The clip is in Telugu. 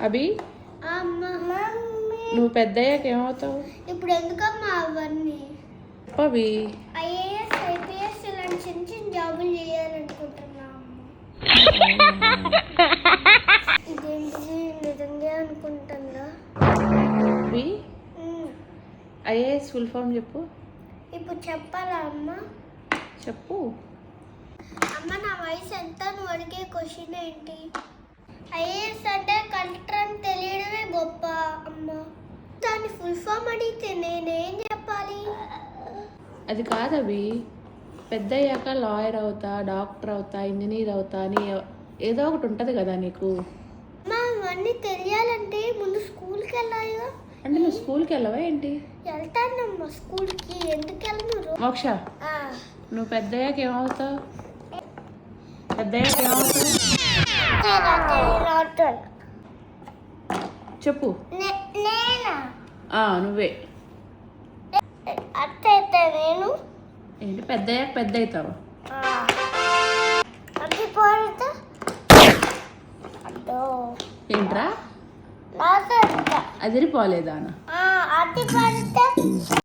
అభి, నువ్వు పెద్దయ్యాక ఏమవుతావు? ఇప్పుడు ఎందుకమ్మా అవన్నీ? అభి, ఐఏఎస్ ఐపీఎస్ ఇలాంటి చిన్న చిన్న జాబులు చేయాలనుకుంటున్నా. ఇదేంటిది నిజంగా అనుకుంటుందా? అభి, ఐఏఎస్ ఫుల్ ఫామ్ చెప్పు. ఇప్పుడు చెప్పాలా అమ్మ? చెప్పు. అమ్మ నా వయసు ఎంత? నువ్వు అడిగే క్వశ్చన్ ఏంటి? ఐఏఎస్ అంటే కలెక్టర్ అని తెలియడమే గొప్ప అమ్మ. దాని ఫుల్ ఫామ్ అడిగితే నేనేం చెప్పాలి? అది కాదవి, పెద్ద అయ్యాక లాయర్ అవుతా, డాక్టర్ అవుతా, ఇంజనీర్ అవుతా అని ఏదో ఒకటి ఉంటుంది కదా నీకు. అమ్మా అవన్నీ తెలియాలంటే ముందు స్కూల్కి వెళ్ళాలిగా. అంటే నువ్వు స్కూల్కి వెళ్ళవా ఏంటి? వెళ్తానమ్మా స్కూల్కి. ఎందుకు వెళ్ళను? మోక్ష, నువ్వు పెద్ద అయ్యాక ఏమవుతావు? పెద్ద అయ్యాక ఏమవుతావు చెప్పు. నేనా? నువ్వే. అత్త నేను ఏంటి పెద్ద అయ్యాక పెద్ద అవుతావు? అది పోతా. అదో ఏంట్రా నాతో అదిరిపోలేదా? అది పడితే